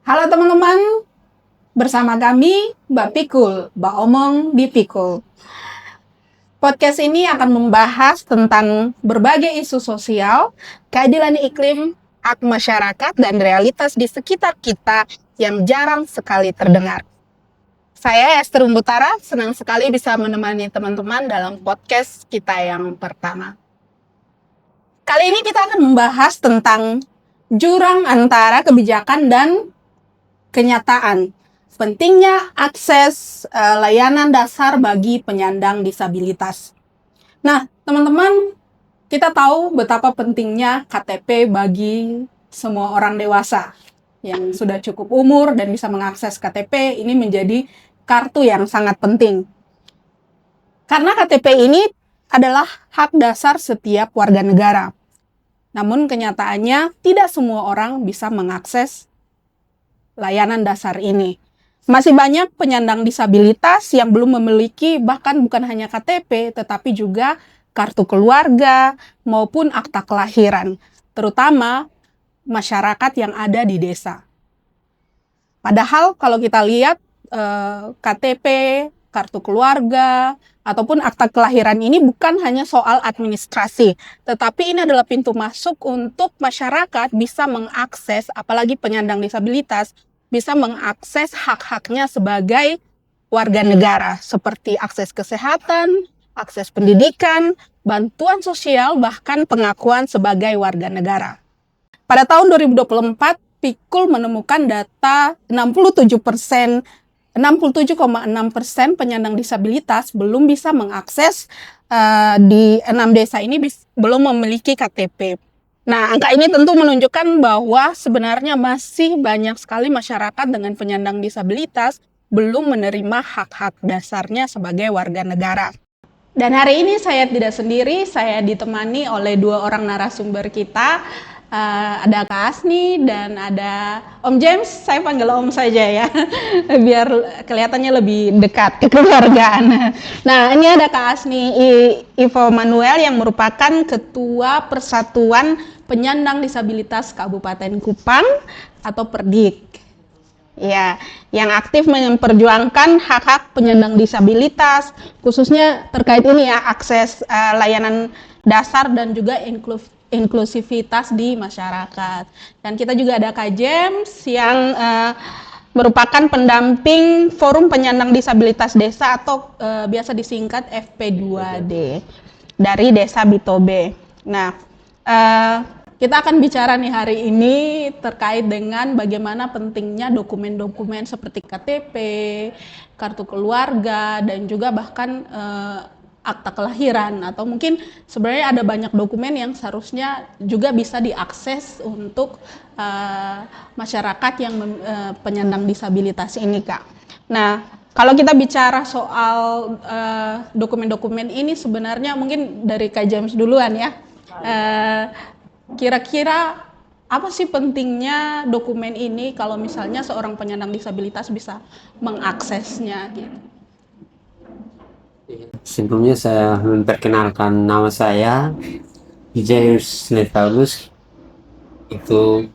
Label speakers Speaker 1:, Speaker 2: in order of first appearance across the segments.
Speaker 1: Halo teman-teman, bersama kami Mbak Pikul, Mbak Omong di Pikul. Podcast ini akan membahas tentang berbagai isu sosial, keadilan iklim, hak masyarakat, dan realitas di sekitar kita yang jarang sekali terdengar. Saya Esther Umbutara, senang sekali bisa menemani teman-teman dalam podcast kita yang pertama. Kali ini kita akan membahas tentang jurang antara kebijakan dan kenyataan. Pentingnya akses layanan dasar bagi penyandang disabilitas. Nah, teman-teman, kita tahu betapa pentingnya KTP bagi semua orang dewasa yang sudah cukup umur dan bisa mengakses KTP. Ini menjadi kartu yang sangat penting. Karena KTP ini adalah hak dasar setiap warga negara. Namun kenyataannya tidak semua orang bisa mengakses layanan dasar ini. Masih banyak penyandang disabilitas yang belum memiliki bahkan bukan hanya KTP, tetapi juga kartu keluarga maupun akta kelahiran, terutama masyarakat yang ada di desa. Padahal kalau kita lihat KTP, kartu keluarga, ataupun akta kelahiran ini bukan hanya soal administrasi, tetapi ini adalah pintu masuk untuk masyarakat bisa mengakses, apalagi penyandang disabilitas, bisa mengakses hak-haknya sebagai warga negara, seperti akses kesehatan, akses pendidikan, bantuan sosial, bahkan pengakuan sebagai warga negara. Pada tahun 2024, Pikul menemukan data 67,6% penyandang disabilitas belum bisa mengakses di 6 desa ini belum memiliki KTP. Nah, angka ini tentu menunjukkan bahwa sebenarnya masih banyak sekali masyarakat dengan penyandang disabilitas belum menerima hak-hak dasarnya sebagai warga negara. Dan hari ini saya tidak sendiri, saya ditemani oleh dua orang narasumber kita. Ada Kak Asni dan ada Om James, saya panggil Om saja ya, biar kelihatannya lebih dekat kekeluargaan. Nah, ini ada Kak Asni Ivo Manuel yang merupakan Ketua Persatuan Penyandang Disabilitas Kabupaten Kupang atau Perdik. Ya, yang aktif memperjuangkan hak-hak penyandang disabilitas, khususnya terkait ini ya, akses layanan dasar dan juga inklusivitas di masyarakat. Dan kita juga ada Kak James yang merupakan pendamping Forum Penyandang Disabilitas Desa atau biasa disingkat FP2D dari Desa Bitobe. Nah, kita akan bicara nih hari ini terkait dengan bagaimana pentingnya dokumen-dokumen seperti KTP, kartu keluarga, dan juga bahkan akta kelahiran, atau mungkin sebenarnya ada banyak dokumen yang seharusnya juga bisa diakses untuk masyarakat yang penyandang disabilitas ini, Kak. Nah, kalau kita bicara soal dokumen-dokumen ini sebenarnya mungkin dari Kak James duluan ya. Kira-kira apa sih pentingnya dokumen ini kalau misalnya seorang penyandang disabilitas bisa mengaksesnya gitu?
Speaker 2: Sebelumnya saya memperkenalkan, nama saya James Netalus, itu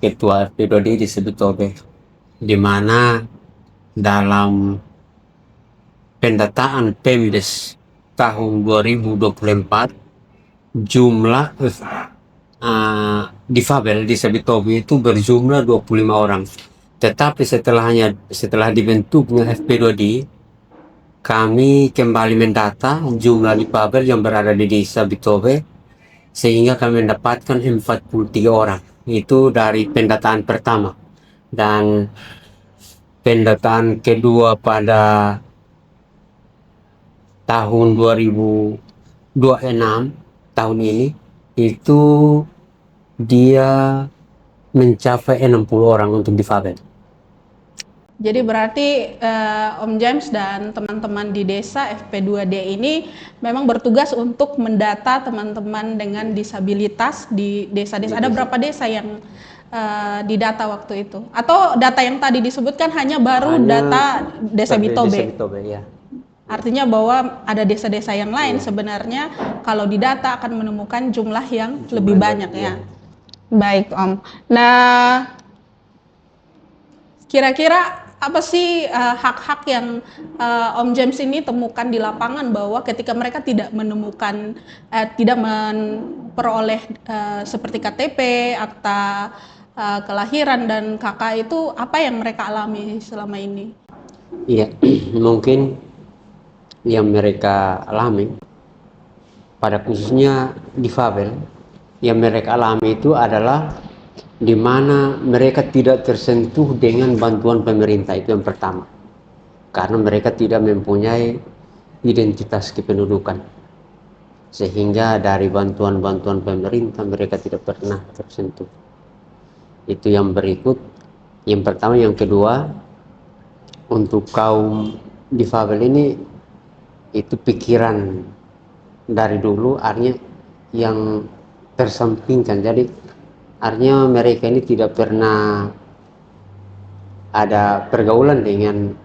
Speaker 2: ketua FP2D di Sebitobe, di mana dalam pendataan Pemdes tahun 2024 jumlah difabel di Sebitobe itu berjumlah 25 orang. Tetapi setelah dibentuknya FP2D, kami kembali mendata jumlah difabel yang berada di desa Bitobe, sehingga kami mendapatkan 43 orang. Itu dari pendataan pertama. Dan pendataan kedua pada tahun 2026, tahun ini, itu dia mencapai 60 orang untuk difabel.
Speaker 1: Jadi berarti Om James dan teman-teman di desa FP2D ini memang bertugas untuk mendata teman-teman dengan disabilitas di desa-desa. Ada berapa desa yang didata waktu itu? Atau data yang tadi disebutkan hanya data desa Bitobe?
Speaker 2: Ya.
Speaker 1: Artinya bahwa ada desa-desa yang lain sebenarnya kalau didata akan menemukan jumlah yang lebih banyak ya. Baik, Om. Nah, kira-kira apa sih hak-hak yang Om James ini temukan di lapangan bahwa ketika mereka tidak menemukan, tidak memperoleh seperti KTP, akta kelahiran dan KK itu apa yang mereka alami selama ini?
Speaker 2: Iya, mungkin yang mereka alami pada khususnya difabel yang mereka alami itu adalah di mana mereka tidak tersentuh dengan bantuan pemerintah. Itu yang pertama, karena mereka tidak mempunyai identitas kependudukan, sehingga dari bantuan-bantuan pemerintah mereka tidak pernah tersentuh. Itu yang berikut, yang pertama. Yang kedua, untuk kaum difabel ini itu pikiran dari dulu artinya yang tersampingkan. Jadi artinya mereka ini tidak pernah ada pergaulan dengan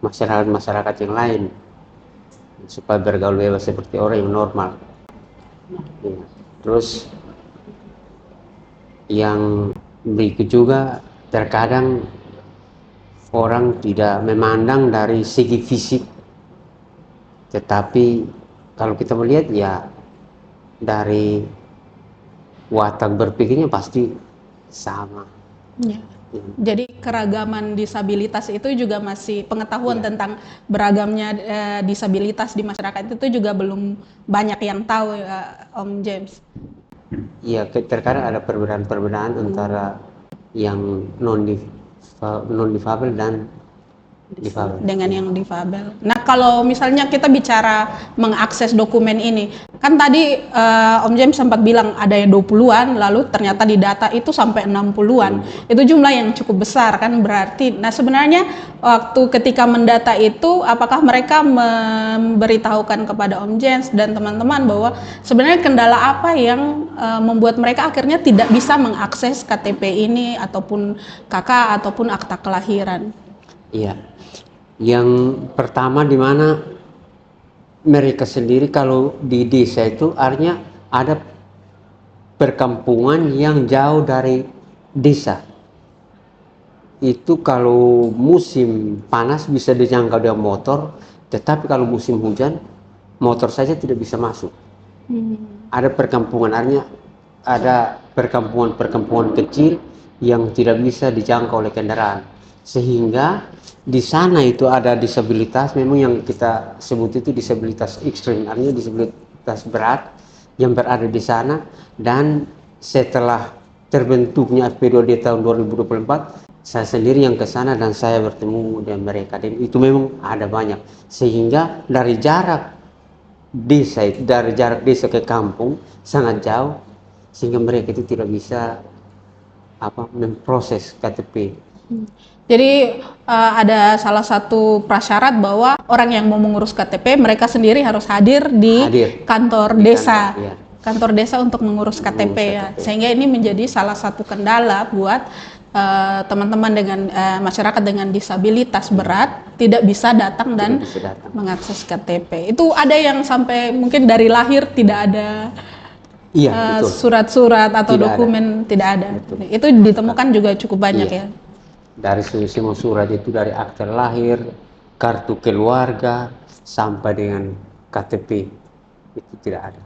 Speaker 2: masyarakat yang lain supaya bergaul bebas seperti orang yang normal. Ya. Terus yang berikut juga, terkadang orang tidak memandang dari segi fisik, tetapi kalau kita melihat ya dari watak berpikirnya pasti sama.
Speaker 1: Ya. Jadi keragaman disabilitas itu juga masih pengetahuan
Speaker 2: Ya.
Speaker 1: tentang beragamnya disabilitas di masyarakat itu juga belum banyak yang tahu, Om James.
Speaker 2: Iya, terkadang ada perbedaan-perbedaan antara yang non difabel dan difabel.
Speaker 1: Dengan yang difabel. Nah, kalau misalnya kita bicara mengakses dokumen ini, kan tadi Om James sempat bilang ada yang 20-an, lalu ternyata di data itu sampai 60-an. Itu jumlah yang cukup besar kan berarti. Nah, sebenarnya waktu ketika mendata itu, apakah mereka memberitahukan kepada Om James dan teman-teman bahwa sebenarnya kendala apa yang membuat mereka akhirnya tidak bisa mengakses KTP ini ataupun KK ataupun akta kelahiran?
Speaker 2: Iya. Yang pertama, di mana mereka sendiri kalau di desa itu artinya ada perkampungan yang jauh dari desa. Itu kalau musim panas bisa dijangkau dengan motor, tetapi kalau musim hujan motor saja tidak bisa masuk. Ada perkampungan, artinya ada perkampungan kecil yang tidak bisa dijangkau oleh kendaraan, sehingga di sana itu ada disabilitas memang yang kita sebut itu disabilitas ekstrim, artinya disabilitas berat yang berada di sana. Dan setelah terbentuknya FP2D tahun 2024, saya sendiri yang ke sana dan saya bertemu dengan mereka, dan itu memang ada banyak, sehingga dari jarak desa ke kampung sangat jauh, sehingga mereka itu tidak bisa memproses KTP.
Speaker 1: Jadi ada salah satu prasyarat bahwa orang yang mau mengurus KTP mereka sendiri harus hadir di kantor desa,
Speaker 2: ya.
Speaker 1: Kantor desa untuk mengurus KTP ya. Sehingga ini menjadi salah satu kendala buat teman-teman dengan masyarakat dengan disabilitas berat tidak bisa datang dan mengakses KTP. Itu ada yang sampai mungkin dari lahir tidak ada surat-surat atau tidak dokumen ada. Tidak ada. Betul. Itu ditemukan juga cukup banyak ya.
Speaker 2: Dari semua surat itu, dari akta lahir, kartu keluarga, sampai dengan KTP, itu tidak ada.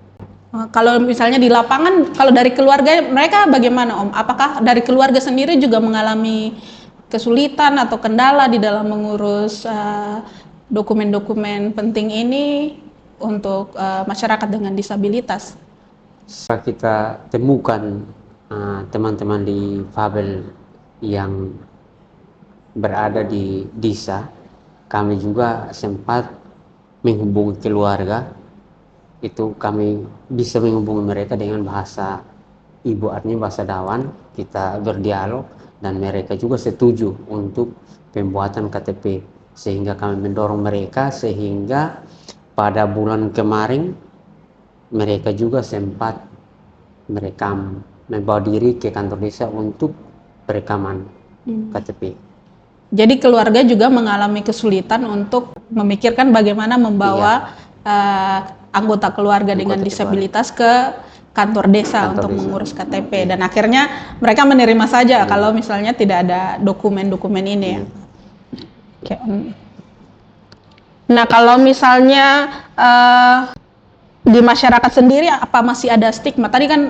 Speaker 1: Kalau misalnya di lapangan, kalau dari keluarga mereka bagaimana Om? Apakah dari keluarga sendiri juga mengalami kesulitan atau kendala di dalam mengurus dokumen-dokumen penting ini untuk masyarakat dengan disabilitas?
Speaker 2: Setelah kita temukan teman-teman di Fabel yang berada di desa, kami juga sempat menghubungi keluarga. Itu kami bisa menghubungi mereka dengan bahasa ibu, artinya bahasa Dawan. Kita berdialog dan mereka juga setuju untuk pembuatan KTP, sehingga kami mendorong mereka, sehingga pada bulan kemarin mereka juga sempat merekam, membawa diri ke kantor desa untuk perekaman KTP.
Speaker 1: Jadi keluarga juga mengalami kesulitan untuk memikirkan bagaimana membawa anggota keluarga dengan disabilitas ke kantor desa
Speaker 2: Kantor
Speaker 1: untuk
Speaker 2: desa.
Speaker 1: mengurus KTP, dan akhirnya mereka menerima saja kalau misalnya tidak ada dokumen-dokumen ini ya. Oke, Om. Nah, kalau misalnya di masyarakat sendiri apa masih ada stigma? Tadi kan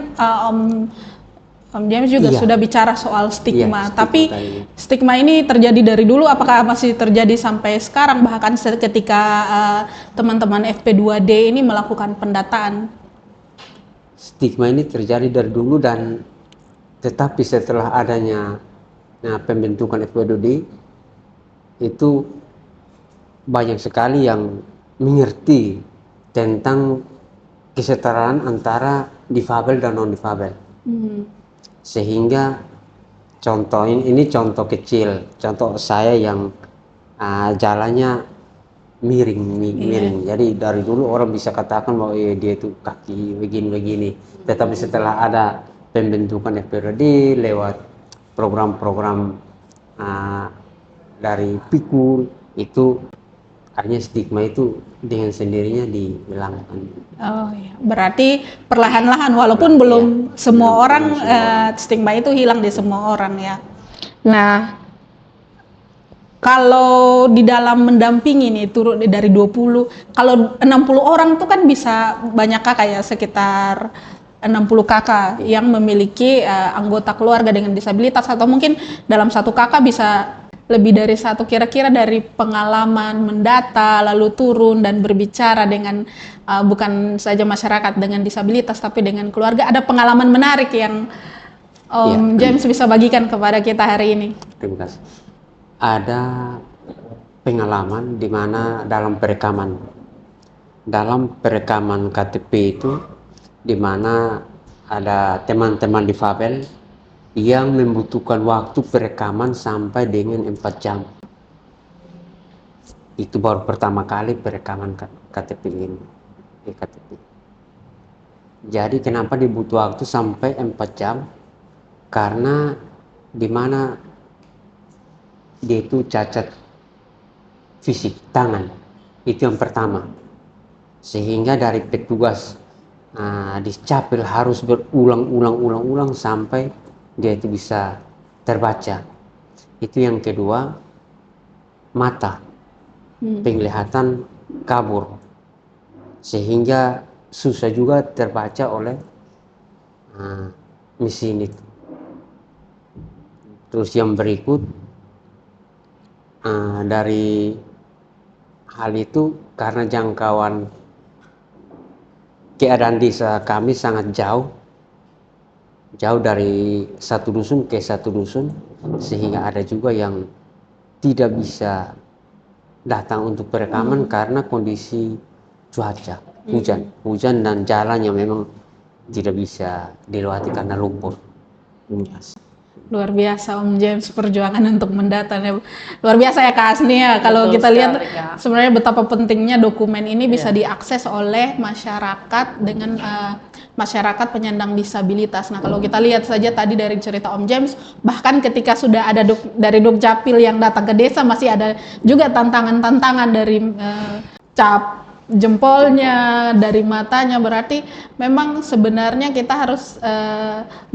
Speaker 1: Om James juga
Speaker 2: Iya.
Speaker 1: sudah bicara soal stigma,
Speaker 2: Iya,
Speaker 1: tapi
Speaker 2: tadi.
Speaker 1: stigma ini terjadi dari dulu, apakah masih terjadi sampai sekarang, bahkan ketika teman-teman FP2D ini melakukan pendataan?
Speaker 2: Stigma ini terjadi dari dulu, dan tetapi setelah adanya pembentukan FPDD itu banyak sekali yang mengerti tentang kesetaraan antara difabel dan non difabel. Sehingga contoh ini contoh kecil, contoh saya yang jalannya miring. Jadi dari dulu orang bisa katakan bahwa dia itu kaki begini. Tetapi setelah ada pembentukan FPRD lewat program-program dari Pikul, itu akhirnya stigma itu dengan sendirinya dihilangkan.
Speaker 1: Oh ya, berarti perlahan-lahan walaupun belum semua orang stigma itu hilang di semua orang ya. Nah, kalau di dalam mendampingi nih turun dari 20, kalau 60 orang tuh kan bisa banyak kakak ya, sekitar 60 kakak yang memiliki anggota keluarga dengan disabilitas, atau mungkin dalam satu kakak bisa lebih dari satu. Kira-kira dari pengalaman mendata lalu turun dan berbicara dengan bukan saja masyarakat dengan disabilitas tapi dengan keluarga, ada pengalaman menarik yang Om James bisa bagikan kepada kita hari ini?
Speaker 2: Terima kasih. Ada pengalaman di mana dalam perekaman KTP itu, di mana ada teman-teman difabel yang membutuhkan waktu perekaman sampai dengan 4 jam. Itu baru pertama kali perekaman KTP ini. KTP. Jadi kenapa dibutuh waktu sampai 4 jam? Karena di mana dia itu cacat fisik tangan, itu yang pertama. Sehingga dari petugas di Capil harus berulang-ulang sampai dia itu bisa terbaca. Itu yang kedua, mata, penglihatan kabur, sehingga susah juga terbaca oleh mesin itu. Terus yang berikut, dari hal itu karena jangkauan keadaan desa kami sangat jauh dari satu dusun ke satu dusun, sehingga ada juga yang tidak bisa datang untuk perekaman karena kondisi cuaca hujan dan jalan yang memang tidak bisa dilewati karena lumpur.
Speaker 1: Luar biasa Om James perjuangan untuk mendata. Luar biasa ya Kak Asni ya. Kalau kita lihat sebenarnya betapa pentingnya dokumen ini bisa diakses oleh masyarakat dengan masyarakat penyandang disabilitas. Nah, kalau kita lihat saja tadi dari cerita Om James, bahkan ketika sudah ada dari Dukcapil yang datang ke desa, masih ada juga tantangan-tantangan dari cap jempolnya, dari matanya. Berarti memang sebenarnya kita harus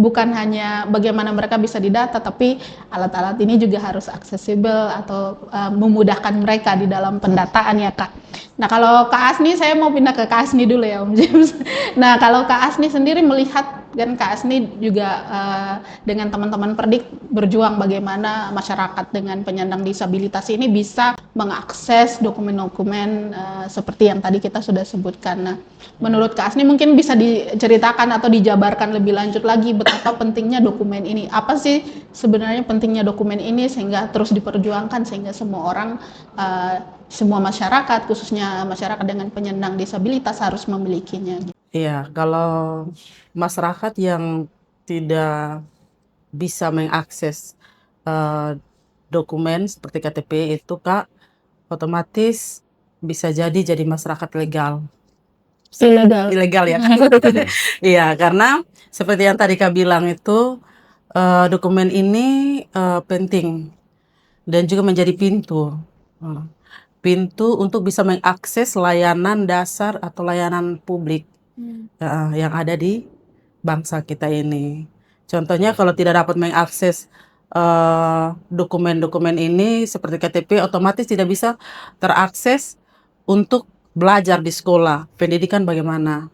Speaker 1: bukan hanya bagaimana mereka bisa didata, tapi alat-alat ini juga harus aksesibel atau memudahkan mereka di dalam pendataan ya Kak. Nah, kalau Kak Asni, saya mau pindah ke Kak Asni dulu ya Om James. Nah, kalau Kak Asni sendiri melihat, kan Kak Asni juga dengan teman-teman Perdik berjuang bagaimana masyarakat dengan penyandang disabilitas ini bisa mengakses dokumen-dokumen seperti yang tadi kita sudah sebutkan. Nah, menurut Kak Asni mungkin bisa diceritakan atau dijabarkan lebih lanjut lagi betapa pentingnya dokumen ini. Apa sih sebenarnya pentingnya dokumen ini sehingga terus diperjuangkan, sehingga semua orang, semua masyarakat, khususnya masyarakat dengan penyandang disabilitas harus memilikinya.
Speaker 3: Iya, kalau masyarakat yang tidak bisa mengakses dokumen seperti KTP itu Kak, otomatis bisa jadi masyarakat legal. Ilegal ya. Iya, karena seperti yang tadi Kak bilang itu dokumen ini penting dan juga menjadi pintu untuk bisa mengakses layanan dasar atau layanan publik yang ada di bangsa kita ini. Contohnya kalau tidak dapat mengakses dokumen-dokumen ini seperti KTP, otomatis tidak bisa terakses untuk belajar di sekolah. Pendidikan bagaimana?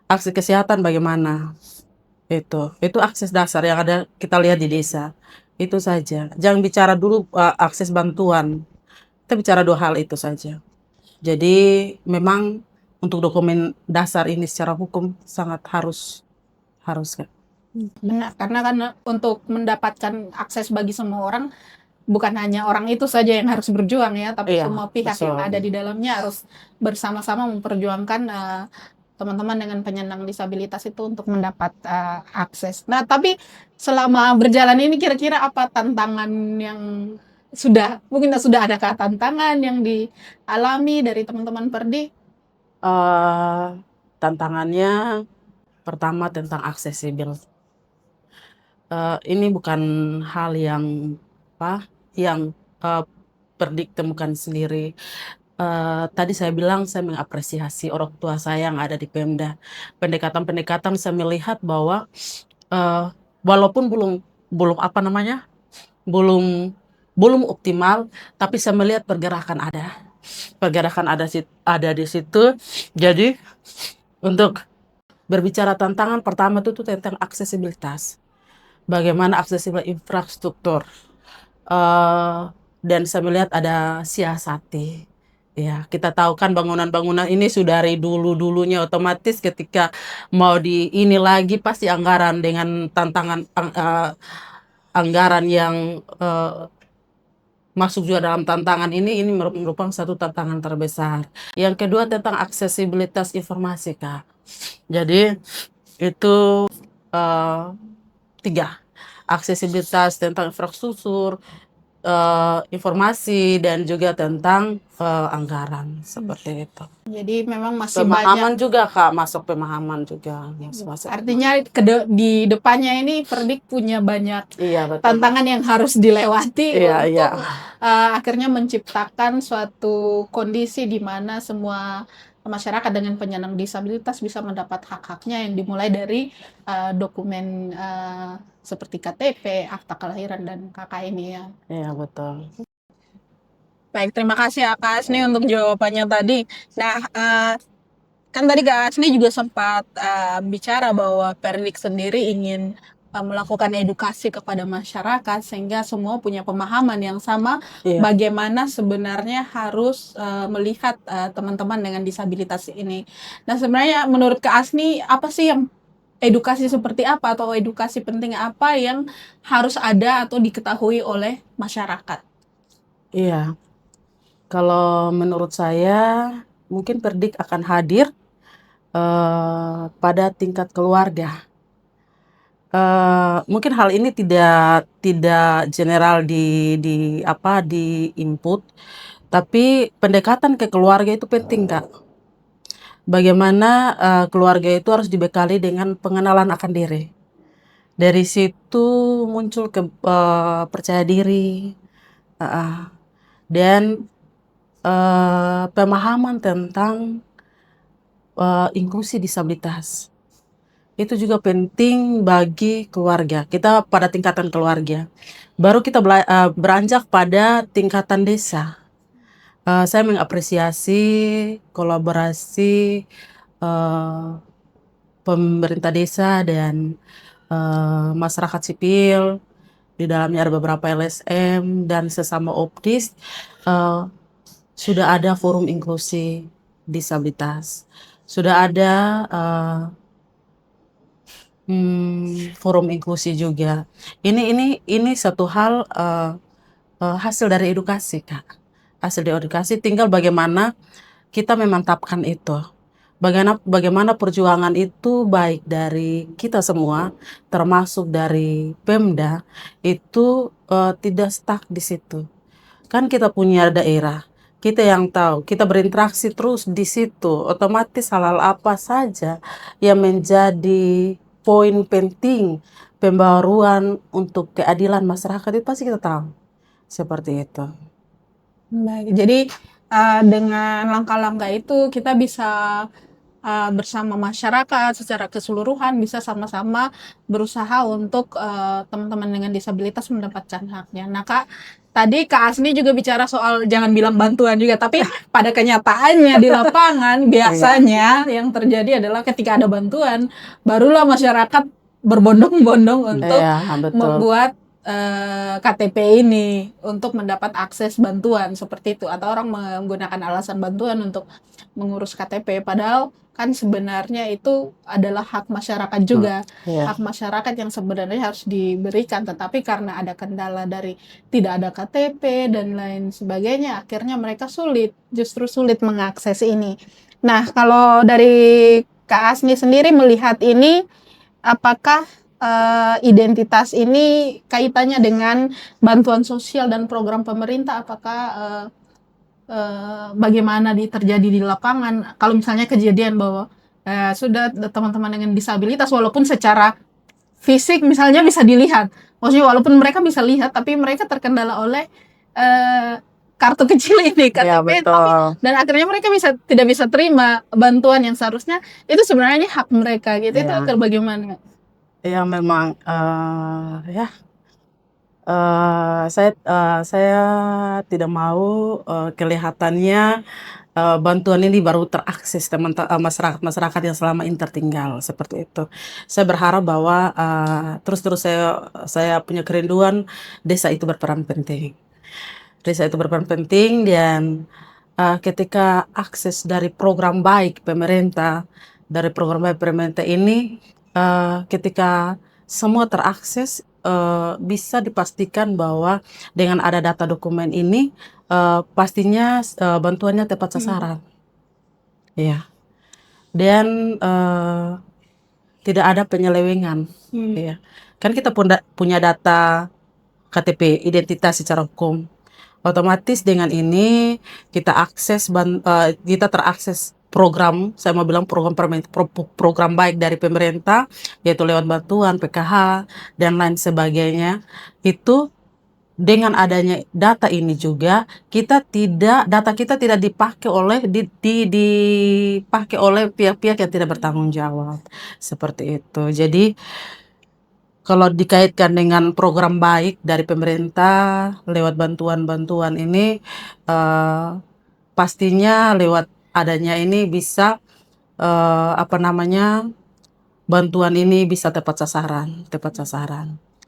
Speaker 3: Akses kesehatan bagaimana? Itu akses dasar yang ada kita lihat di desa. Itu saja. Jangan bicara dulu akses bantuan. Kita bicara dua hal itu saja. Jadi memang untuk dokumen dasar ini secara hukum sangat harus kan.
Speaker 1: Benar, karena kan untuk mendapatkan akses bagi semua orang, bukan hanya orang itu saja yang harus berjuang ya, tapi
Speaker 3: Iya,
Speaker 1: semua pihak yang
Speaker 3: betul.
Speaker 1: ada di dalamnya harus bersama-sama memperjuangkan teman-teman dengan penyandang disabilitas itu untuk mendapat akses. Nah, tapi selama berjalan ini kira-kira apa tantangan yang mungkin sudah adakah tantangan yang dialami dari teman-teman Perdi?
Speaker 3: Tantangannya pertama tentang aksesibel. Ini bukan hal yang Perdik temukan sendiri. Tadi saya bilang saya mengapresiasi orang tua saya yang ada di Pemda. Pendekatan-pendekatan saya melihat bahwa walaupun belum belum apa namanya belum belum optimal, tapi saya melihat pergerakan ada di situ. Jadi untuk berbicara tantangan pertama itu tuh tentang aksesibilitas. Bagaimana aksesibel infrastruktur. Dan saya melihat ada siasati. Ya, kita tahu kan bangunan-bangunan ini sudah dari dulu-dulunya, otomatis ketika mau di ini lagi pasti anggaran dengan tantangan anggaran yang masuk juga dalam tantangan ini merupakan satu tantangan terbesar. Yang kedua tentang aksesibilitas informasi, Kak. Jadi itu tiga. Aksesibilitas tentang infrastruktur, informasi, dan juga tentang anggaran seperti itu.
Speaker 1: Jadi memang masih
Speaker 3: Pemahaman
Speaker 1: banyak.
Speaker 3: juga, Kak, masuk pemahaman juga.
Speaker 1: Artinya di depannya ini Perdik punya banyak
Speaker 3: Iya, betul.
Speaker 1: tantangan yang harus dilewati
Speaker 3: Iya,
Speaker 1: untuk
Speaker 3: iya.
Speaker 1: akhirnya menciptakan suatu kondisi di mana semua masyarakat dengan penyandang disabilitas bisa mendapat hak-haknya yang dimulai dari dokumen seperti KTP, akta kelahiran, dan KK ini ya.
Speaker 3: Iya, betul.
Speaker 1: Baik, terima kasih Kak Asni untuk jawabannya tadi. Nah, kan tadi Kak Asni juga sempat bicara bahwa Perdik sendiri ingin melakukan edukasi kepada masyarakat sehingga semua punya pemahaman yang sama
Speaker 3: Iya.
Speaker 1: bagaimana sebenarnya harus melihat teman-teman dengan disabilitas ini. Nah, sebenarnya menurut Kak Asni apa sih yang edukasi seperti apa atau edukasi penting apa yang harus ada atau diketahui oleh masyarakat?
Speaker 3: Iya. Kalau menurut saya mungkin Perdik akan hadir pada tingkat keluarga. Mungkin hal ini tidak general di input, tapi pendekatan ke keluarga itu penting, Kak. Bagaimana keluarga itu harus dibekali dengan pengenalan akan diri. Dari situ muncul percaya diri, dan pemahaman tentang inklusi disabilitas. Itu juga penting bagi keluarga. Kita pada tingkatan keluarga. Baru kita beranjak pada tingkatan desa. Saya mengapresiasi kolaborasi pemerintah desa dan masyarakat sipil. Di dalamnya ada beberapa LSM dan sesama optis. Sudah ada forum inklusi disabilitas. Sudah ada forum inklusi juga. Ini satu hal hasil dari edukasi, Kak. Hasil dari edukasi, tinggal bagaimana kita memantapkan itu. Bagaimana perjuangan itu baik dari kita semua, termasuk dari Pemda, itu tidak stuck di situ. Kan kita punya daerah, kita yang tahu, kita berinteraksi terus di situ, otomatis hal-hal apa saja yang menjadi poin penting pembaruan untuk keadilan masyarakat itu pasti kita tahu. Seperti itu.
Speaker 1: Baik, jadi dengan langkah-langkah itu kita bisa bersama masyarakat secara keseluruhan bisa sama-sama berusaha untuk teman-teman dengan disabilitas mendapatkan haknya. Nah, Kak, tadi Kak Asni juga bicara soal jangan bilang bantuan juga, tapi pada kenyataannya di lapangan biasanya yang terjadi adalah ketika ada bantuan, barulah masyarakat berbondong-bondong untuk
Speaker 3: Iya, betul.
Speaker 1: membuat KTP ini untuk mendapat akses bantuan seperti itu, atau orang menggunakan alasan bantuan untuk mengurus KTP, padahal kan sebenarnya itu adalah hak masyarakat juga.
Speaker 3: Iya.
Speaker 1: Hak masyarakat yang sebenarnya harus diberikan, tetapi karena ada kendala dari tidak ada KTP dan lain sebagainya, akhirnya mereka justru sulit mengakses ini. Nah, kalau dari Kak Asni sendiri melihat ini, apakah identitas ini kaitannya dengan bantuan sosial dan program pemerintah? Apakah bagaimana terjadi di lapangan? Kalau misalnya kejadian bahwa sudah teman-teman dengan disabilitas, walaupun secara fisik misalnya bisa dilihat, maksudnya walaupun mereka bisa lihat, tapi mereka terkendala oleh kartu kecil ini,
Speaker 3: Iya,
Speaker 1: KTP,
Speaker 3: betul.
Speaker 1: dan akhirnya mereka tidak bisa terima bantuan yang seharusnya itu sebenarnya hak mereka gitu. Itu
Speaker 3: Iya.
Speaker 1: bagaimana?
Speaker 3: Ya memang ya saya tidak mau kelihatannya bantuan ini baru terakses masyarakat yang selama ini tertinggal seperti itu. Saya berharap bahwa terus saya punya kerinduan desa itu berperan penting. Desa itu berperan penting dan ketika akses dari program baik pemerintah ini ketika semua terakses bisa dipastikan bahwa dengan ada data dokumen ini pastinya bantuannya tepat sasaran. Iya. Dan tidak ada penyelewengan. Iya. Kan kita punya data KTP identitas secara hukum. Otomatis dengan ini kita kita terakses program, saya mau bilang program baik dari pemerintah, yaitu lewat bantuan PKH dan lain sebagainya. Itu dengan adanya data ini juga data kita tidak dipakai oleh pihak-pihak yang tidak bertanggung jawab seperti itu. Jadi kalau dikaitkan dengan program baik dari pemerintah lewat bantuan-bantuan ini, pastinya lewat adanya ini bisa bantuan ini bisa tepat sasaran,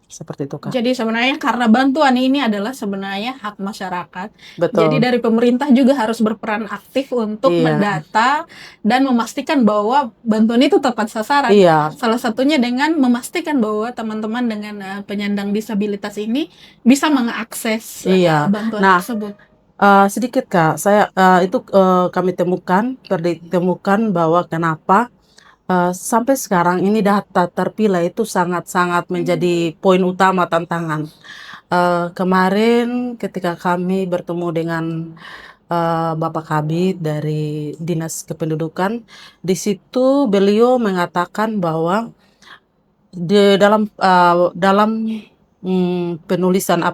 Speaker 3: seperti itu, Kak.
Speaker 1: Jadi sebenarnya karena bantuan ini adalah sebenarnya hak masyarakat.
Speaker 3: Betul.
Speaker 1: Jadi dari pemerintah juga harus berperan aktif untuk
Speaker 3: Iya.
Speaker 1: mendata dan memastikan bahwa bantuan itu tepat sasaran.
Speaker 3: Iya.
Speaker 1: Salah satunya dengan memastikan bahwa teman-teman dengan penyandang disabilitas ini bisa mengakses
Speaker 3: Iya.
Speaker 1: bantuan
Speaker 3: Nah,
Speaker 1: tersebut.
Speaker 3: sedikit Kak, saya kami temukan bahwa kenapa sampai sekarang ini data terpilah itu sangat-sangat menjadi poin utama tantangan. Kemarin ketika kami bertemu dengan Bapak Kabid dari Dinas Kependudukan, di situ beliau mengatakan bahwa dalam penulisan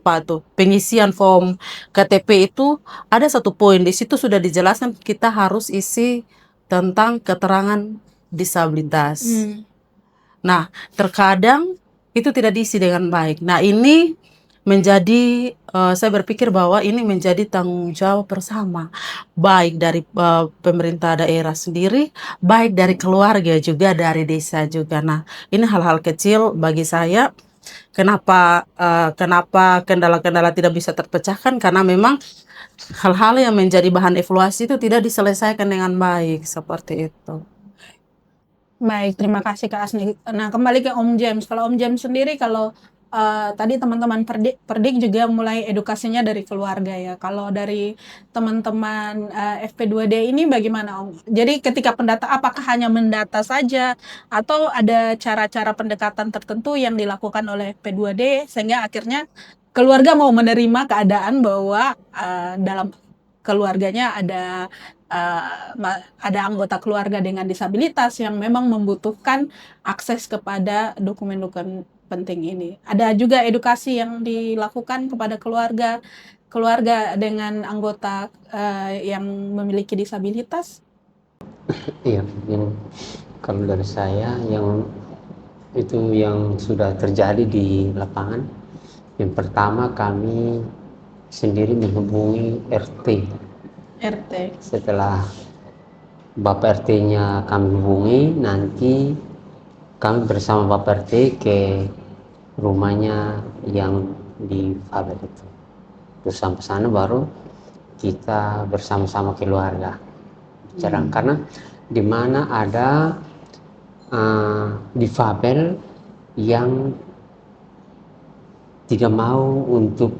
Speaker 3: pengisian form KTP itu ada satu poin di situ sudah dijelaskan kita harus isi tentang keterangan disabilitas. Nah, terkadang itu tidak diisi dengan baik. Nah, ini menjadi saya berpikir bahwa ini menjadi tanggung jawab bersama, baik dari pemerintah daerah sendiri, baik dari keluarga juga, dari desa juga. Nah, ini hal-hal kecil bagi saya. Kenapa kendala-kendala tidak bisa terpecahkan? Karena memang hal-hal yang menjadi bahan evaluasi itu tidak diselesaikan dengan baik, seperti itu.
Speaker 1: Baik, terima kasih Kak Asni. Nah, kembali ke Om James. Kalau Om James sendiri, kalau tadi teman-teman Perdik juga mulai edukasinya dari keluarga ya. Kalau dari teman-teman FP2D ini bagaimana Om? Jadi ketika pendata, apakah hanya mendata saja atau ada cara-cara pendekatan tertentu yang dilakukan oleh FP2D sehingga akhirnya keluarga mau menerima keadaan bahwa dalam keluarganya ada anggota keluarga dengan disabilitas yang memang membutuhkan akses kepada dokumen-dokumen penting ini. Ada juga edukasi yang dilakukan kepada keluarga dengan anggota yang memiliki disabilitas.
Speaker 2: Iya, mungkin kalau dari saya yang itu yang sudah terjadi di lapangan, yang pertama kami sendiri menghubungi RT.
Speaker 1: RT.
Speaker 2: Setelah Bapak RT-nya kami hubungi, nanti kami bersama Bapak RT ke rumahnya yang di Fabel itu. Terus sampai sana baru kita bersama-sama keluarga bicara, karena di mana ada difabel yang tidak mau untuk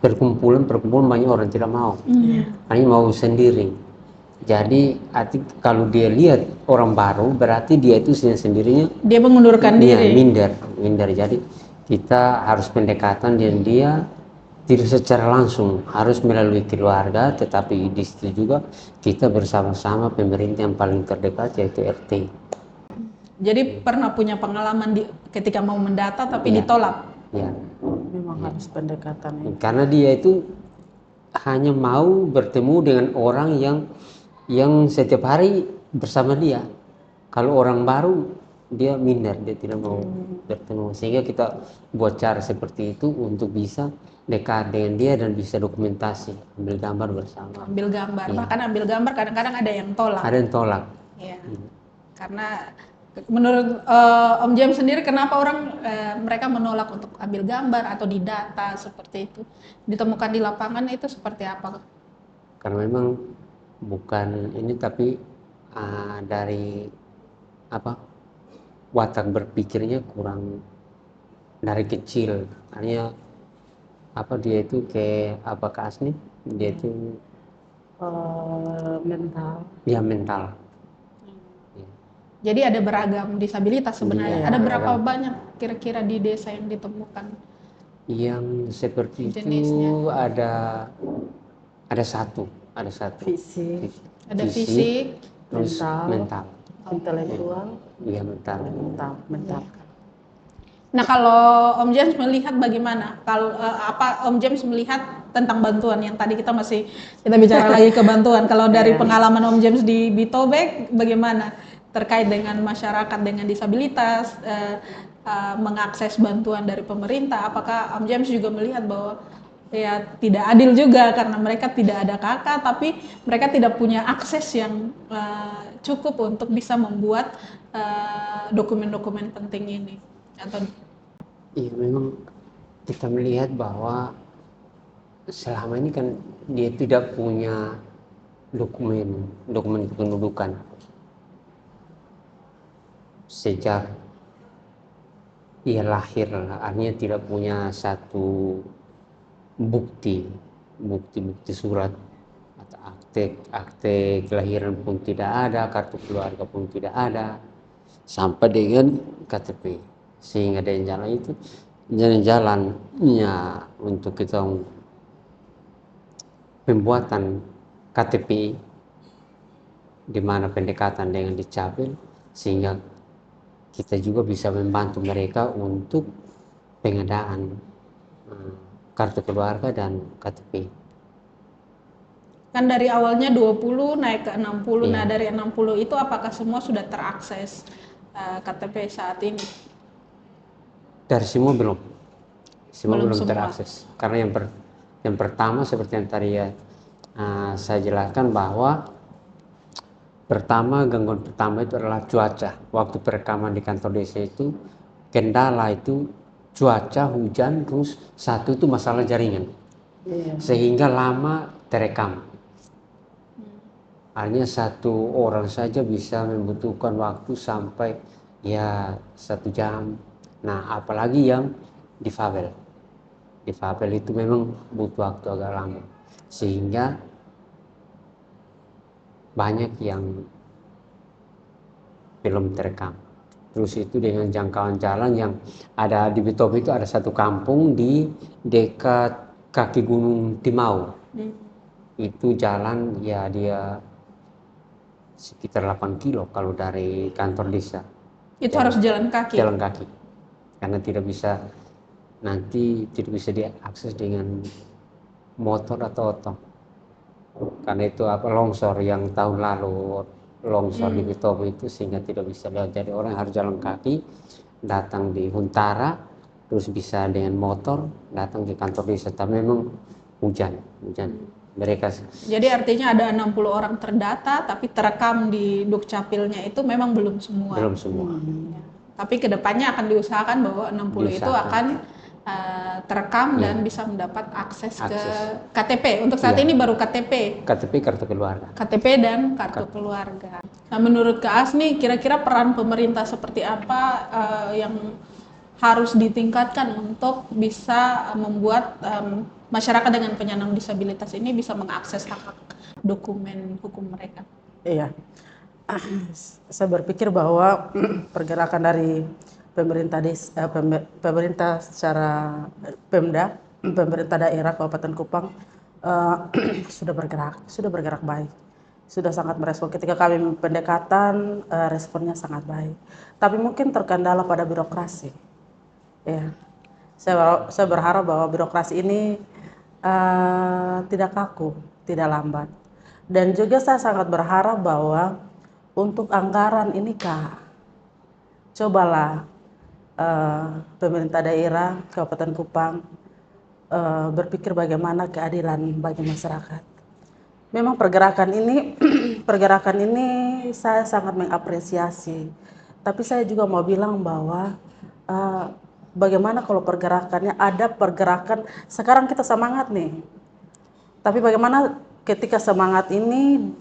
Speaker 2: perkumpulan banyak orang tidak mau, hanya mau sendiri. Jadi kalau dia lihat orang baru berarti dia itu sendirinya
Speaker 1: Dia mengundurkan diri.
Speaker 2: minder. Jadi kita harus pendekatan dan dia tidak secara langsung, harus melalui keluarga, tetapi di situ juga kita bersama-sama pemerintah yang paling terdekat yaitu RT.
Speaker 1: Jadi pernah punya pengalaman ketika mau mendata tapi
Speaker 2: Iya.
Speaker 1: ditolak.
Speaker 2: Ya,
Speaker 3: Memang harus pendekatan ya.
Speaker 2: karena dia itu hanya mau bertemu dengan orang yang setiap hari bersama dia. Kalau orang baru dia minder, dia tidak mau bertemu, sehingga kita buat cara seperti itu untuk bisa dekat dengan dia dan bisa dokumentasi, ambil gambar bersama.
Speaker 1: Ambil gambar.
Speaker 2: Iya.
Speaker 1: Bahkan ambil gambar kadang-kadang ada yang tolak.
Speaker 2: Ada yang tolak.
Speaker 1: Ya. Karena menurut Om James sendiri kenapa orang mereka menolak untuk ambil gambar atau didata seperti itu? Ditemukan di lapangan itu seperti apa?
Speaker 2: Karena memang bukan ini, tapi dari watak berpikirnya kurang dari kecil. Hanya dia itu kayak apakah asli dia itu
Speaker 3: Mental.
Speaker 2: ya mental.
Speaker 1: Jadi ada beragam disabilitas sebenarnya.
Speaker 2: Iya,
Speaker 1: Ada berapa
Speaker 2: beragam.
Speaker 1: banyak kira-kira di desa yang ditemukan?
Speaker 2: Yang seperti
Speaker 1: Jenisnya.
Speaker 2: itu ada satu
Speaker 3: Fisik,
Speaker 1: Ada fisik.
Speaker 2: terus mental.
Speaker 3: intelektual,
Speaker 2: Iya, mental.
Speaker 3: mental.
Speaker 1: Nah, kalau Om James melihat bagaimana? Kalau apa Om James melihat tentang bantuan yang tadi kita bicara lagi ke bantuan. Kalau dari pengalaman Om James di Bitobek, bagaimana terkait dengan masyarakat dengan disabilitas mengakses bantuan dari pemerintah? Apakah Om James juga melihat bahwa ya tidak adil juga karena mereka tidak ada kakak, tapi mereka tidak punya akses yang cukup untuk bisa membuat dokumen-dokumen penting ini? Atau
Speaker 2: Iya, memang kita melihat bahwa selama ini kan dia tidak punya dokumen kependudukan sejak ia lahir, artinya tidak punya satu bukti surat atau akte kelahiran pun tidak ada, kartu keluarga pun tidak ada, sampai dengan KTP. Sehingga dari jalan itu jalannya untuk kita pembuatan KTP di mana pendekatan dengan dicapil, sehingga kita juga bisa membantu mereka untuk pengadaan kartu keluarga dan KTP.
Speaker 1: kan dari awalnya 20 naik ke 60.
Speaker 2: Iya.
Speaker 1: Nah, dari 60 itu apakah semua sudah terakses KTP saat ini?
Speaker 2: Dari semua belum
Speaker 1: Belum semua.
Speaker 2: terakses, karena yang pertama seperti yang tadi saya jelaskan, bahwa gangguan pertama itu adalah cuaca. Waktu perekaman di kantor desa itu kendala itu cuaca, hujan, terus satu itu masalah jaringan, sehingga lama terekam. Hanya satu orang saja bisa membutuhkan waktu sampai 1 jam. Nah, apalagi yang difabel itu memang butuh waktu agak lama, sehingga banyak yang belum terekam. Terus itu dengan jangkauan jalan yang ada di Bitobek itu ada satu kampung di dekat kaki Gunung Timau. Itu jalan dia sekitar 8 kilo kalau dari kantor desa.
Speaker 1: Itu harus jalan kaki.
Speaker 2: Jalan kaki. Karena tidak bisa diakses dengan motor atau oto. Karena itu longsor yang tahun lalu longsor di
Speaker 1: Hmm.
Speaker 2: Petobo itu, sehingga tidak bisa lewat. Jadi orang harus jalan kaki datang di Huntara, terus bisa dengan motor datang ke kantor desa. Tapi memang hujan mereka
Speaker 1: Jadi artinya ada 60 orang terdata, tapi terekam di Dukcapilnya itu memang belum semua.
Speaker 2: belum semua
Speaker 1: Tapi kedepannya akan diusahakan bahwa 60 itu
Speaker 2: diusahakan.
Speaker 1: akan terekam dan
Speaker 2: Iya.
Speaker 1: bisa mendapat akses ke
Speaker 2: Akses.
Speaker 1: KTP. Untuk saat
Speaker 2: Iya.
Speaker 1: ini baru KTP.
Speaker 2: KTP kartu keluarga.
Speaker 1: KTP dan kartu keluarga. Nah, menurut Kak Asni, kira-kira peran pemerintah seperti apa yang harus ditingkatkan untuk bisa membuat masyarakat dengan penyandang disabilitas ini bisa mengakses hak dokumen hukum mereka?
Speaker 3: Iya. Saya berpikir bahwa pergerakan dari pemerintah secara Pemda, pemerintah daerah Kabupaten Kupang sudah bergerak baik, sudah sangat merespon. Ketika kami pendekatan, responnya sangat baik. Tapi mungkin terkendala pada birokrasi. Ya, saya berharap bahwa birokrasi ini tidak kaku, tidak lambat. Dan juga saya sangat berharap bahwa untuk anggaran ini Kak, cobalah pemerintah daerah Kabupaten Kupang berpikir bagaimana keadilan bagi masyarakat. Memang pergerakan ini saya sangat mengapresiasi. Tapi saya juga mau bilang bahwa bagaimana kalau ada pergerakan sekarang kita semangat nih. Tapi bagaimana ketika semangat ini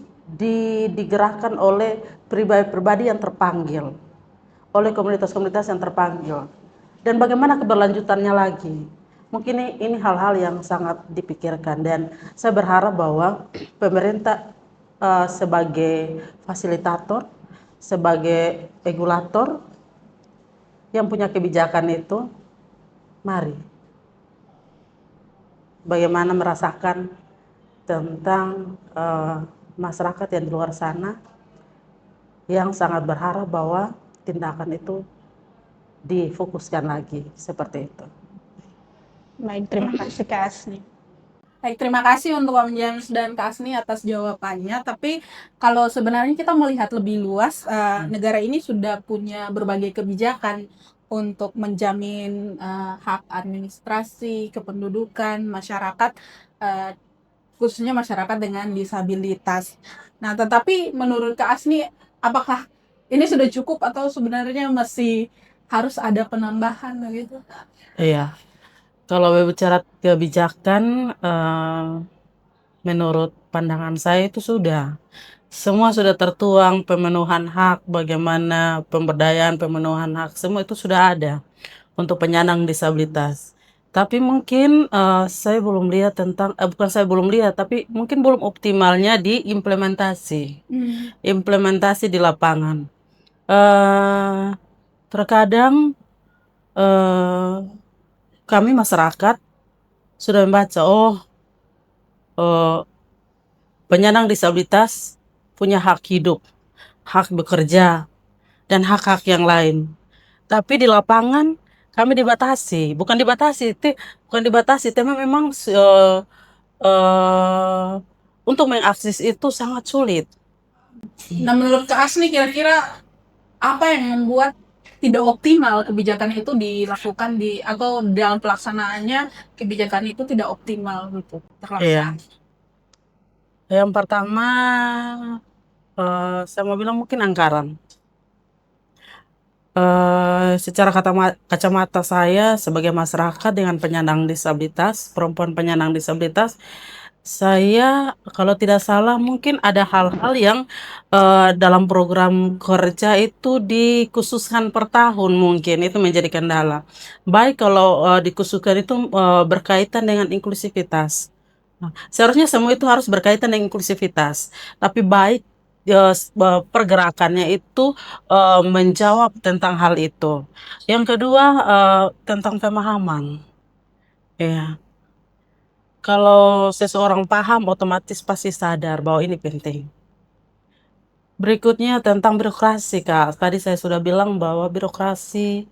Speaker 3: digerakkan oleh pribadi-pribadi yang terpanggil, oleh komunitas-komunitas yang terpanggil, dan bagaimana keberlanjutannya lagi. Mungkin ini hal-hal yang sangat dipikirkan, dan saya berharap bahwa pemerintah sebagai fasilitator, sebagai regulator yang punya kebijakan itu, mari bagaimana merasakan tentang masyarakat yang di luar sana yang sangat berharap bahwa tindakan itu difokuskan lagi seperti itu.
Speaker 1: Baik, terima kasih Kak Asni. Baik, terima kasih untuk Om James dan Kak Asni atas jawabannya. Tapi kalau sebenarnya kita melihat lebih luas, negara ini sudah punya berbagai kebijakan untuk menjamin hak administrasi, kependudukan masyarakat, khususnya masyarakat dengan disabilitas. Nah, tetapi menurut Kak Asni, apakah ini sudah cukup atau sebenarnya masih harus ada penambahan gitu?
Speaker 3: Iya, kalau berbicara kebijakan, menurut pandangan saya itu semua sudah tertuang, pemenuhan hak, bagaimana pemberdayaan, pemenuhan hak, semua itu sudah ada untuk penyandang disabilitas. Tapi mungkin saya belum lihat bukan saya belum lihat, tapi mungkin belum optimalnya implementasi di lapangan. Terkadang kami masyarakat sudah membaca, penyandang disabilitas punya hak hidup, hak bekerja, dan hak-hak yang lain. Tapi di lapangan kami bukan dibatasi, tapi memang untuk mengakses itu sangat sulit.
Speaker 1: Nah, menurut Kak Asni, kira-kira apa yang membuat tidak optimal kebijakan itu dilakukan atau dalam pelaksanaannya kebijakan itu tidak optimal gitu
Speaker 3: Iya.
Speaker 1: terlaksana?
Speaker 3: Yang pertama, saya mau bilang mungkin anggaran. Secara kacamata saya sebagai masyarakat dengan penyandang disabilitas, perempuan penyandang disabilitas, saya kalau tidak salah mungkin ada hal-hal yang dalam program kerja itu dikhususkan per tahun, mungkin itu menjadi kendala. Baik kalau dikhususkan itu berkaitan dengan inklusivitas. Nah, seharusnya semua itu harus berkaitan dengan inklusivitas. Tapi baik pergerakannya itu menjawab tentang hal itu. Yang kedua, tentang pemahaman. Ya, kalau seseorang paham, otomatis pasti sadar bahwa ini penting. Berikutnya tentang birokrasi, Kak. Tadi saya sudah bilang bahwa birokrasi,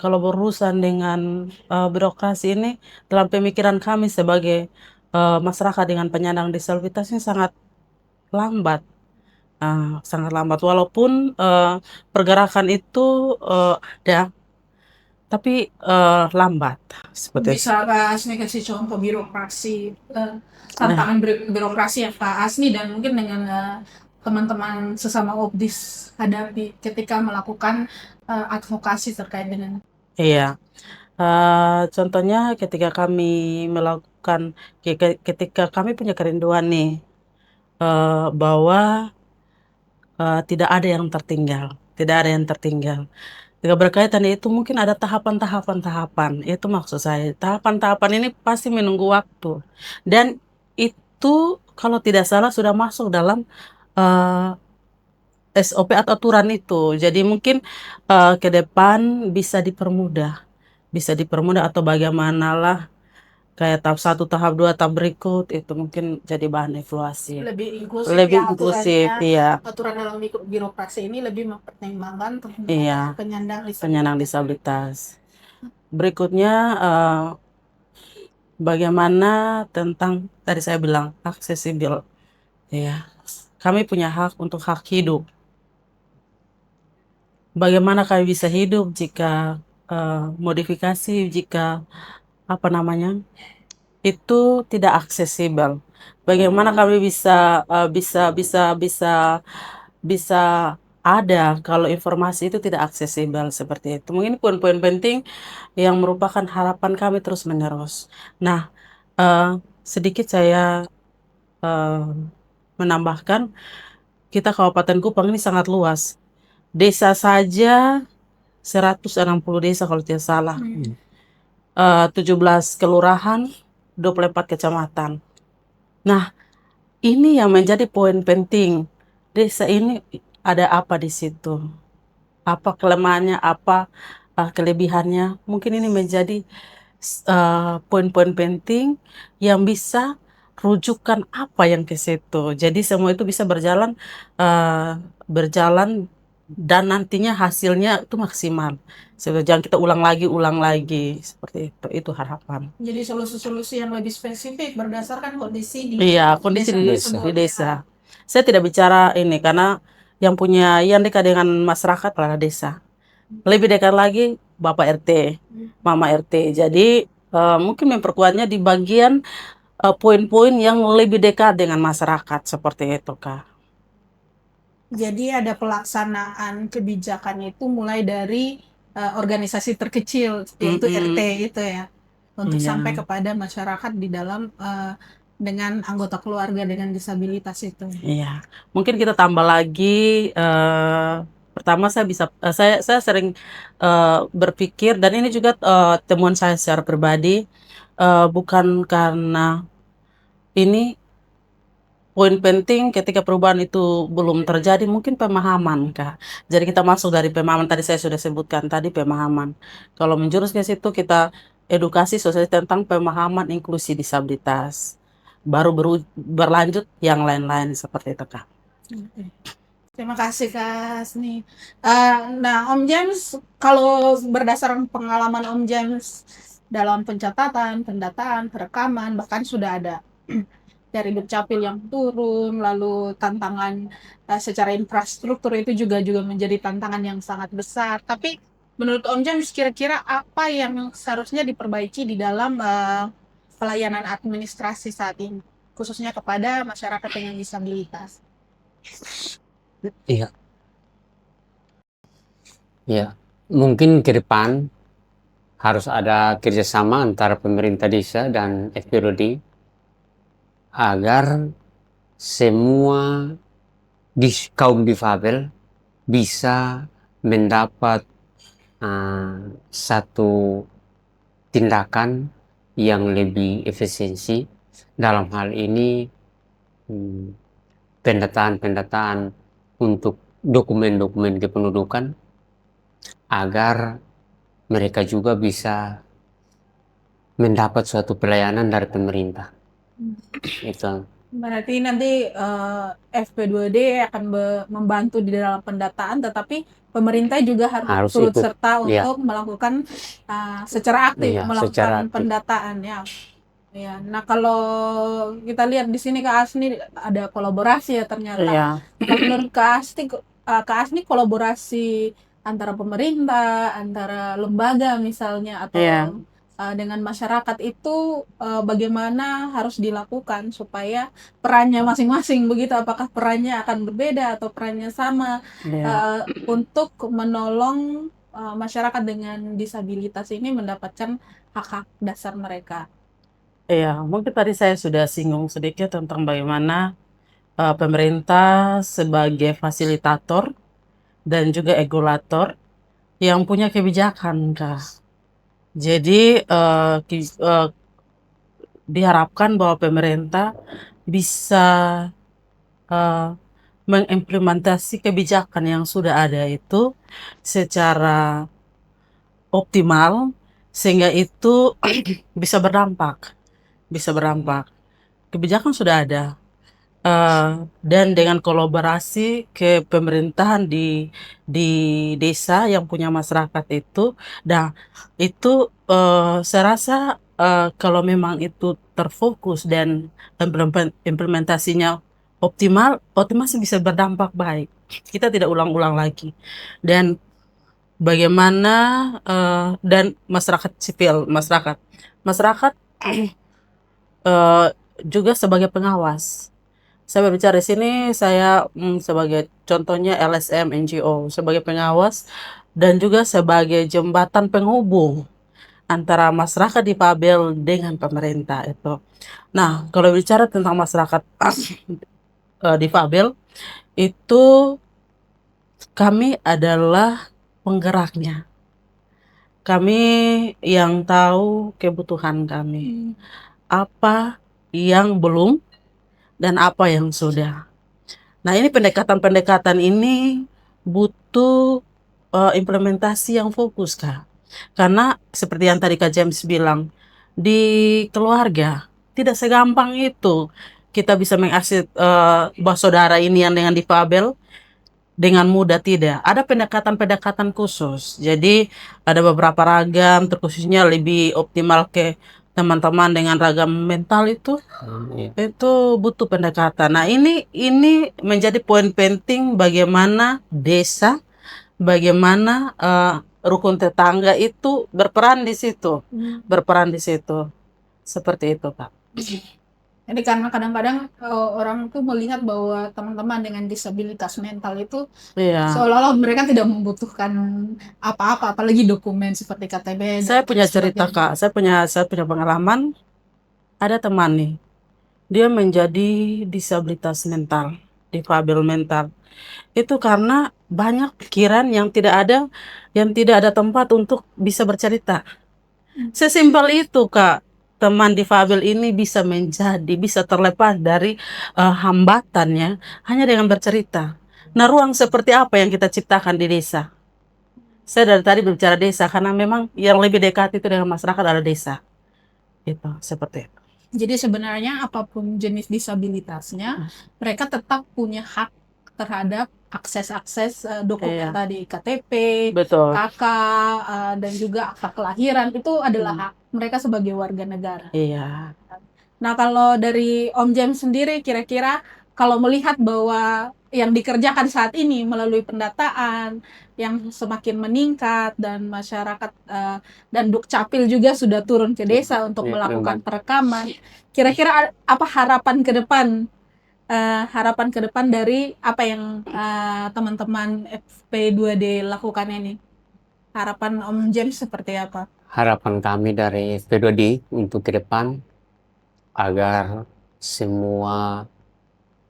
Speaker 3: kalau berurusan dengan birokrasi ini, dalam pemikiran kami sebagai masyarakat dengan penyandang disabilitasnya sangat lambat. Sangat lambat walaupun pergerakan itu ada, tapi lambat seperti
Speaker 1: Bisa Kak Asni kasih contoh birokrasi,
Speaker 3: nah,
Speaker 1: tantangan birokrasi yang Kak Asni dan mungkin dengan teman-teman sesama OBDIS hadapi ketika melakukan advokasi terkait dengan
Speaker 3: iya. Contohnya ketika kami melakukan ketika kami punya kerinduan nih, bahwa tidak ada yang tertinggal, tidak ada yang tertinggal. Jika berkaitan itu mungkin ada tahapan-tahapan, itu maksud saya. Tahapan-tahapan ini pasti menunggu waktu. Dan itu kalau tidak salah sudah masuk dalam eh, SOP atau aturan itu. Jadi mungkin ke depan bisa dipermudah atau bagaimanalah kayak tahap 1, tahap 2, tahap berikut itu mungkin jadi bahan evaluasi.
Speaker 1: lebih inklusif
Speaker 3: Lebih
Speaker 1: ya
Speaker 3: inklusif,
Speaker 1: aturannya.
Speaker 3: iya.
Speaker 1: Aturan dalam birokrasi ini lebih mempertimbangkan
Speaker 3: Iya,
Speaker 1: penyandang
Speaker 3: penyandang disabilitas. Berikutnya bagaimana tentang tadi saya bilang aksesibel. Ya, kami punya hak untuk hak hidup. Bagaimana kami bisa hidup jika modifikasi, jika apa namanya itu tidak aksesibel. Bagaimana kami bisa ada kalau informasi itu tidak aksesibel seperti itu. Mungkin poin-poin penting yang merupakan harapan kami terus-menerus. Nah, sedikit saya eh, menambahkan, kita Kabupaten Kupang ini sangat luas. Desa saja 160 desa kalau tidak salah. 17 kelurahan, 24 kecamatan. Nah, ini yang menjadi poin penting. Desa ini ada apa di situ? Apa kelemahannya, apa kelebihannya? Mungkin ini menjadi poin-poin penting yang bisa rujukan apa yang ke situ. Jadi semua itu bisa berjalan dan nantinya hasilnya itu maksimal. Jangan kita ulang lagi seperti itu. Itu harapan.
Speaker 1: jadi solusi-solusi yang lebih spesifik berdasarkan kondisi di
Speaker 3: Iya, kondisi di
Speaker 1: tersebut.
Speaker 3: desa. Saya tidak bicara ini karena yang dekat dengan masyarakat adalah desa. Lebih dekat lagi Bapak RT, Mama RT. Jadi mungkin memperkuatnya di bagian poin-poin yang lebih dekat dengan masyarakat seperti itu, Kak.
Speaker 1: Jadi ada pelaksanaan kebijakan itu mulai dari organisasi terkecil yaitu RT itu ya, untuk
Speaker 3: Iya.
Speaker 1: sampai kepada masyarakat di dalam dengan anggota keluarga dengan disabilitas itu.
Speaker 3: Iya, mungkin kita tambah lagi. Pertama saya sering berpikir dan ini juga temuan saya secara pribadi, bukan karena ini poin penting ketika perubahan itu belum terjadi, mungkin pemahaman, Kak. Jadi kita masuk dari pemahaman, tadi saya sudah sebutkan tadi pemahaman. Kalau menjurus ke situ kita edukasi sosial tentang pemahaman inklusi disabilitas. Baru berlanjut yang lain-lain seperti itu, Kak.
Speaker 1: Terima kasih Kak Asni. Nah Om James, kalau berdasarkan pengalaman Om James dalam pencatatan, pendataan, perekaman, bahkan sudah ada dari Dukcapil yang turun, lalu tantangan secara infrastruktur itu juga menjadi tantangan yang sangat besar. Tapi menurut Om James, kira-kira apa yang seharusnya diperbaiki di dalam pelayanan administrasi saat ini, khususnya kepada masyarakat dengan disabilitas?
Speaker 2: Iya, ya. Mungkin ke depan harus ada kerjasama antara pemerintah desa dan FPROD agar semua kaum difabel bisa mendapat satu tindakan yang lebih efisiensi dalam hal ini, pendataan untuk dokumen-dokumen kependudukan agar mereka juga bisa mendapat suatu pelayanan dari pemerintah. Itu.
Speaker 1: Berarti nanti FP2D akan membantu di dalam pendataan, tetapi pemerintah juga harus turut
Speaker 2: ikut,
Speaker 1: serta
Speaker 2: ya.
Speaker 1: untuk melakukan secara aktif
Speaker 2: Iya,
Speaker 1: melakukan
Speaker 2: secara aktif.
Speaker 1: pendataan ya. Ya, nah kalau kita lihat di sini Kak Asni ada kolaborasi ya ternyata.
Speaker 3: Iya,
Speaker 1: Kalau menurut Kak Asni kolaborasi antara pemerintah, antara lembaga misalnya
Speaker 3: iya,
Speaker 1: atau dengan masyarakat itu bagaimana harus dilakukan supaya perannya masing-masing begitu, apakah perannya akan berbeda atau perannya sama
Speaker 3: iya,
Speaker 1: untuk menolong masyarakat dengan disabilitas ini mendapatkan hak-hak dasar mereka.
Speaker 3: iya. Mungkin tadi saya sudah singgung sedikit tentang bagaimana pemerintah sebagai fasilitator dan juga regulator yang punya kebijakan, Kak. Jadi diharapkan bahwa pemerintah bisa eh, mengimplementasi kebijakan yang sudah ada itu secara optimal sehingga itu bisa berdampak, bisa berdampak. Kebijakan sudah ada. Dan dengan kolaborasi ke pemerintahan di desa yang punya masyarakat itu, nah itu saya rasa kalau memang itu terfokus dan implementasinya optimal, optimal sih bisa berdampak baik. Kita tidak ulang-ulang lagi. Dan bagaimana dan masyarakat sipil, masyarakat eh, juga sebagai pengawas. Saya berbicara di sini, saya sebagai contohnya LSM NGO, sebagai pengawas dan juga sebagai jembatan penghubung antara masyarakat difabel dengan pemerintah itu. Nah, kalau bicara tentang masyarakat difabel, itu kami adalah penggeraknya. Kami yang tahu kebutuhan kami, apa yang belum dan apa yang sudah. Nah, ini pendekatan-pendekatan ini butuh implementasi yang fokus, Kak. Karena seperti yang tadi Kak James bilang, di keluarga tidak segampang itu kita bisa mengakses saudara ini yang dengan difabel dengan mudah, tidak. Ada pendekatan-pendekatan khusus. Jadi ada beberapa ragam, terkhususnya lebih optimal ke teman-teman dengan ragam mental
Speaker 2: Iya.
Speaker 3: itu butuh pendekatan. Nah, ini menjadi poin penting bagaimana desa, bagaimana rukun tetangga itu berperan di situ, berperan di situ. Seperti itu, Kak.
Speaker 1: Jadi karena kadang-kadang orang tuh melihat bahwa teman-teman dengan disabilitas mental itu
Speaker 3: Iya.
Speaker 1: seolah-olah mereka tidak membutuhkan apa-apa, apalagi dokumen seperti KTP
Speaker 3: Saya
Speaker 1: dan
Speaker 3: punya cerita,
Speaker 1: sebagainya.
Speaker 3: Kak. Saya punya pengalaman. Ada teman nih, dia menjadi disabilitas mental, difabel mental. Itu karena banyak pikiran yang tidak ada tempat untuk bisa bercerita. Sesimpel itu, Kak. Teman difabel ini bisa terlepas dari hambatannya hanya dengan bercerita. Nah, ruang seperti apa yang kita ciptakan di desa? Saya dari tadi berbicara desa karena memang yang lebih dekat itu dengan masyarakat adalah desa. Itu seperti itu.
Speaker 1: Jadi sebenarnya apapun jenis disabilitasnya, mereka tetap punya hak terhadap akses-akses dokumen
Speaker 3: Iya,
Speaker 1: tadi KTP,
Speaker 3: betul.
Speaker 1: KK, dan juga akta kelahiran itu adalah
Speaker 3: Hmm,
Speaker 1: hak mereka sebagai warga negara.
Speaker 3: iya.
Speaker 1: Nah, kalau dari Om James sendiri, kira-kira kalau melihat bahwa yang dikerjakan saat ini melalui pendataan yang semakin meningkat dan masyarakat dan Dukcapil juga sudah turun ke desa untuk
Speaker 2: Iya,
Speaker 1: melakukan
Speaker 2: memang.
Speaker 1: perekaman, kira-kira apa harapan ke depan dari apa yang teman-teman FP2D lakukan ini? Harapan Om James seperti apa?
Speaker 2: Harapan kami dari FP2D untuk ke depan agar semua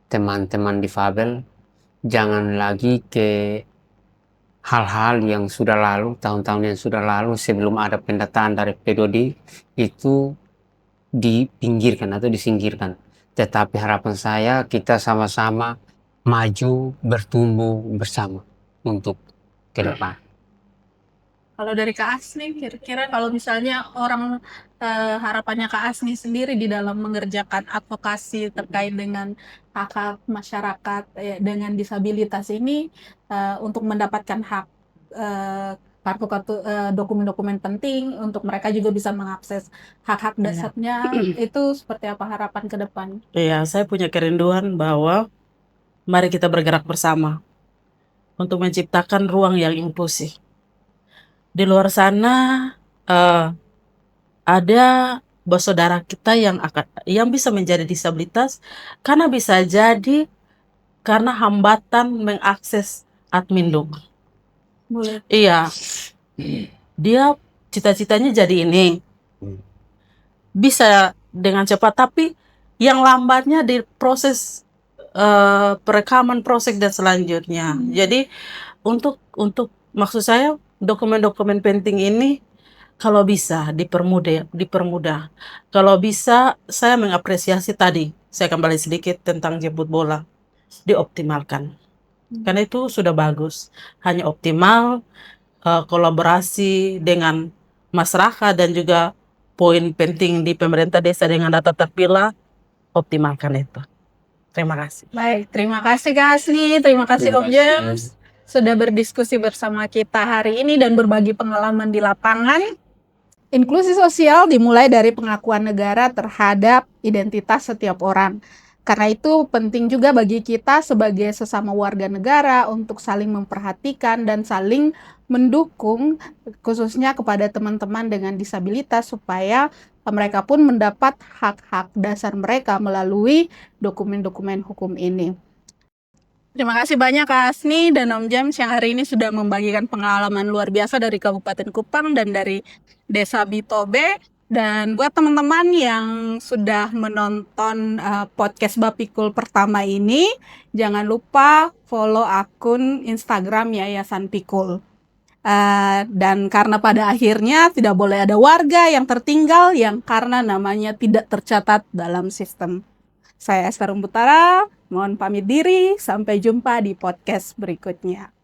Speaker 2: teman-teman difabel jangan lagi ke hal-hal yang sudah lalu, tahun-tahun yang sudah lalu sebelum ada pendataan dari FP2D itu dipinggirkan atau disingkirkan. Tetapi harapan saya kita sama-sama maju, bertumbuh bersama untuk ke depan.
Speaker 1: Kalau dari Kak Asni, kira-kira kalau misalnya orang harapannya Kak Asni sendiri di dalam mengerjakan advokasi terkait dengan hak-hak masyarakat dengan disabilitas ini untuk mendapatkan hak dokumen-dokumen penting untuk mereka juga bisa mengakses hak-hak dasarnya. Itu seperti apa harapan ke depan?
Speaker 3: Iya, saya punya kerinduan bahwa mari kita bergerak bersama untuk menciptakan ruang yang inklusif. Di luar sana eh, ada bersaudara kita yang bisa menjadi disabilitas karena bisa jadi karena hambatan mengakses Adminduk.
Speaker 1: Boleh.
Speaker 3: Iya, dia cita-citanya jadi ini. Bisa dengan cepat, tapi yang lambatnya di proses perekaman proses dan selanjutnya. Jadi untuk maksud saya dokumen-dokumen penting ini kalau bisa dipermudah. Kalau bisa saya mengapresiasi tadi, saya kembali sedikit tentang jemput bola, dioptimalkan. Karena itu sudah bagus. Hanya optimal kolaborasi dengan masyarakat dan juga poin penting di pemerintah desa dengan data terpilah, optimalkan itu. Terima kasih.
Speaker 1: Baik, terima kasih Kak Asni, terima kasih Om James sudah berdiskusi bersama kita hari ini dan berbagi pengalaman di lapangan. Inklusi sosial dimulai dari pengakuan negara terhadap identitas setiap orang. Karena itu penting juga bagi kita sebagai sesama warga negara untuk saling memperhatikan dan saling mendukung, khususnya kepada teman-teman dengan disabilitas supaya mereka pun mendapat hak-hak dasar mereka melalui dokumen-dokumen hukum ini. Terima kasih banyak Kak Asni dan Om James yang hari ini sudah membagikan pengalaman luar biasa dari Kabupaten Kupang dan dari Desa Bitobe. Dan buat teman-teman yang sudah menonton podcast Bapikul pertama ini, jangan lupa follow akun Instagram Yayasan Pikul. Dan karena pada akhirnya tidak boleh ada warga yang tertinggal yang karena namanya tidak tercatat dalam sistem. Saya Esther Umbutara, mohon pamit diri, sampai jumpa di podcast berikutnya.